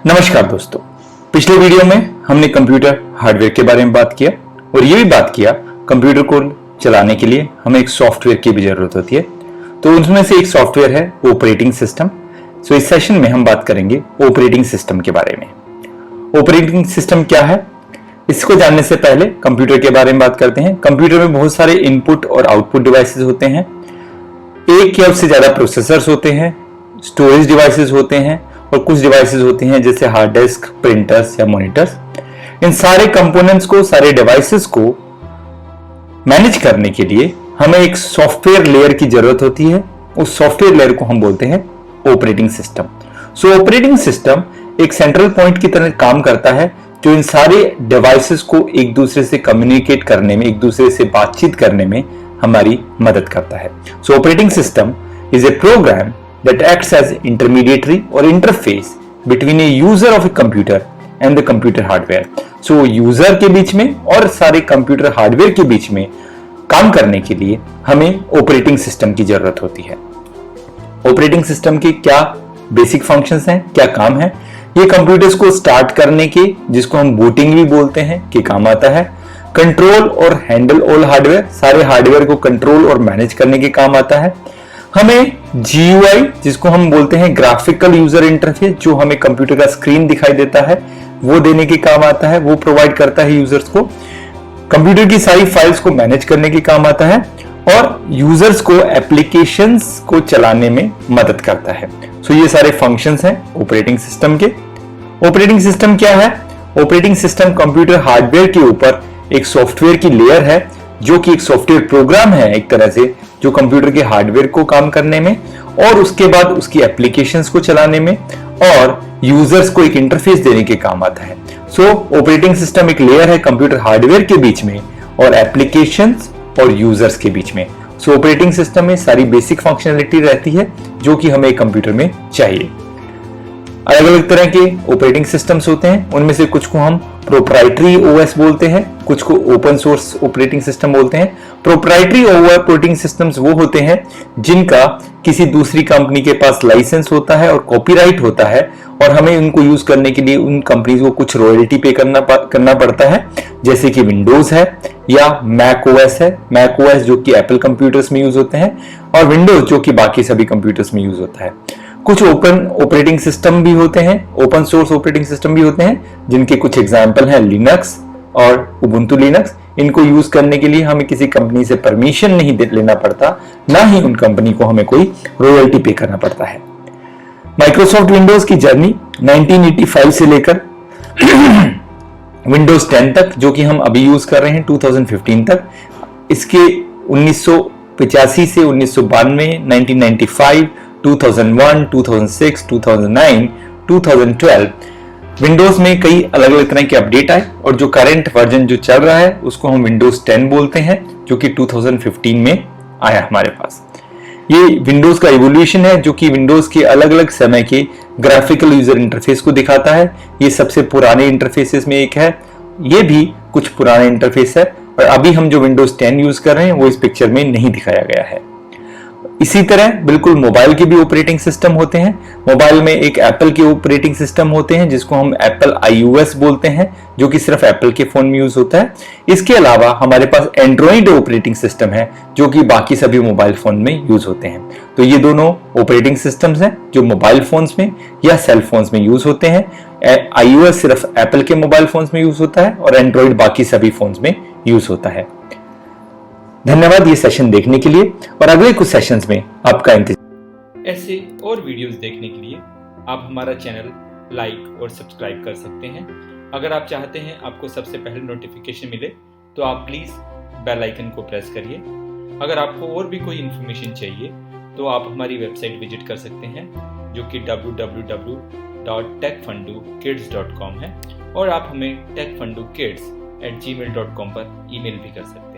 नमस्कार दोस्तों, पिछले वीडियो में हमने कंप्यूटर हार्डवेयर के बारे में बात किया और ये भी बात किया कंप्यूटर को चलाने के लिए हमें एक सॉफ्टवेयर की भी जरूरत होती है। तो उनमें से एक सॉफ्टवेयर है ऑपरेटिंग सिस्टम। सो इस सेशन में हम बात करेंगे ऑपरेटिंग सिस्टम के बारे में। ऑपरेटिंग सिस्टम क्या है, इसको जानने से पहले कंप्यूटर के बारे में बात करते हैं। कंप्यूटर में बहुत सारे इनपुट और आउटपुट डिवाइसेस होते हैं, एक या उससे ज्यादा प्रोसेसर्स होते हैं, स्टोरेज डिवाइसेस होते हैं और कुछ डिवाइसेस होते हैं जैसे हार्ड डिस्क, प्रिंटर्स या मॉनिटर्स। इन सारे कंपोनेंट्स को, सारे डिवाइसेस को मैनेज करने के लिए हमें एक सॉफ्टवेयर लेयर की जरूरत होती है। उस सॉफ्टवेयर लेयर को हम बोलते हैं ऑपरेटिंग सिस्टम। सो ऑपरेटिंग सिस्टम एक सेंट्रल पॉइंट की तरह काम करता है जो इन सारे डिवाइसेस को एक दूसरे से कम्युनिकेट करने में, एक दूसरे से बातचीत करने में हमारी मदद करता है। So operating system is a program that acts as intermediary or interface between a user of a computer and the computer hardware. So user के बीच में और सारे कंप्यूटर हार्डवेयर के बीच में काम करने के लिए हमें ऑपरेटिंग सिस्टम की जरूरत होती है। ऑपरेटिंग सिस्टम के क्या बेसिक फंक्शंस हैं, क्या काम है? ये कंप्यूटर्स को स्टार्ट करने के, जिसको हम बूटिंग भी बोलते हैं, के काम आता है। कंट्रोल और हैंडल ऑल हार्डवेयर, सारे हार्डवेयर को कंट्रोल और मैनेज करने के काम आता है। हमें GUI, जिसको हम बोलते हैं ग्राफिकल यूजर इंटरफेस, जो हमें कंप्यूटर का स्क्रीन दिखाई देता है, वो देने के काम आता है, वो प्रोवाइड करता है यूजर्स को। कंप्यूटर की सारी फाइल्स को मैनेज करने के काम आता है और यूजर्स को एप्लीकेशंस को चलाने में मदद करता है। सो ये सारे फंक्शंस हैं ऑपरेटिंग सिस्टम के। ऑपरेटिंग सिस्टम क्या है? ऑपरेटिंग सिस्टम कंप्यूटर हार्डवेयर के ऊपर एक सॉफ्टवेयर की लेयर है, जो कि एक सॉफ्टवेयर प्रोग्राम है एक तरह से, जो कंप्यूटर के हार्डवेयर को काम करने में और उसके बाद उसकी एप्लीकेशंस को चलाने में और यूजर्स को एक इंटरफेस देने के काम आता है। सो ऑपरेटिंग सिस्टम एक लेयर है कंप्यूटर हार्डवेयर के बीच में और एप्लीकेशंस और यूजर्स के बीच में। सो ऑपरेटिंग सिस्टम में सारी बेसिक फंक्शनलिटी रहती है जो कि हमें कंप्यूटर में चाहिए। अलग अलग तरह के ऑपरेटिंग सिस्टम्स होते हैं, उनमें से कुछ को हम प्रोप्राइटरी OS बोलते हैं, कुछ को ओपन सोर्स ऑपरेटिंग सिस्टम बोलते हैं। प्रोप्राइटरी ऑपरेटिंग सिस्टम्स वो होते हैं जिनका किसी दूसरी कंपनी के पास लाइसेंस होता है और कॉपीराइट होता है और हमें उनको यूज करने के लिए उन कंपनीज को कुछ रॉयल्टी पे करना पड़ता है, जैसे कि विंडोज है या मैक OS है। मैक OS जो कि एप्पल कंप्यूटर्स में यूज होते हैं और विंडोज जो कि बाकी सभी कंप्यूटर्स में यूज होता है। कुछ ओपन ऑपरेटिंग सिस्टम भी होते हैं, ओपन सोर्स ऑपरेटिंग सिस्टम भी होते हैं, जिनके कुछ एग्जांपल हैं लिनक्स और उबुंटू लिनक्स। इनको यूज करने के लिए हमें किसी कंपनी से परमिशन नहीं लेना पड़ता, ना ही उन कंपनी को हमें कोई रॉयल्टी पे करना पड़ता है। माइक्रोसॉफ्ट विंडोज की जर्नी 1985 से लेकर विंडोज 10 तक, जो कि हम अभी यूज कर रहे हैं 2015 तक, इसके 1985 से 1992, 1995, 2001, 2006, 2009, 2012 विंडोज में कई अलग अलग तरह के अपडेट आए और जो करंट वर्जन जो चल रहा है उसको हम विंडोज 10 बोलते हैं, जो कि 2015 में आया हमारे पास। ये विंडोज का इवोल्यूशन है जो कि विंडोज के अलग अलग समय के ग्राफिकल यूजर इंटरफेस को दिखाता है। ये सबसे पुराने इंटरफेसेस में एक है, ये भी कुछ पुराने इंटरफेस है और अभी हम जो विंडोज 10 यूज कर रहे हैं वो इस पिक्चर में नहीं दिखाया गया है। इसी तरह बिल्कुल मोबाइल के भी ऑपरेटिंग सिस्टम होते हैं। मोबाइल में एक एप्पल के ऑपरेटिंग सिस्टम होते हैं जिसको हम एप्पल iOS बोलते हैं, जो कि सिर्फ एप्पल के फोन में यूज होता है। इसके अलावा हमारे पास एंड्रॉइड ऑपरेटिंग सिस्टम है जो कि बाकी सभी मोबाइल फोन में यूज होते हैं। तो ये दोनों ऑपरेटिंग सिस्टम्स हैं जो मोबाइल फोन्स में या सेल फोन्स में यूज होते हैं। iOS सिर्फ एप्पल के मोबाइल फोन्स में यूज होता है और एंड्रॉइड बाकी सभी फोन्स में यूज होता है। धन्यवाद ये सेशन देखने के लिए और अगले कुछ सेशंस में आपका इंतजार। ऐसे और वीडियोस देखने के लिए आप हमारा चैनल लाइक और सब्सक्राइब कर सकते हैं। अगर आप चाहते हैं आपको सबसे पहले नोटिफिकेशन मिले तो आप प्लीज़ बेल आइकन को प्रेस करिए। अगर आपको और भी कोई इन्फॉर्मेशन चाहिए तो आप हमारी वेबसाइट विजिट कर सकते हैं, जो कि www.techfundokids.com है और आप हमें techfundokids@gmail.com पर ईमेल भी कर सकते हैं।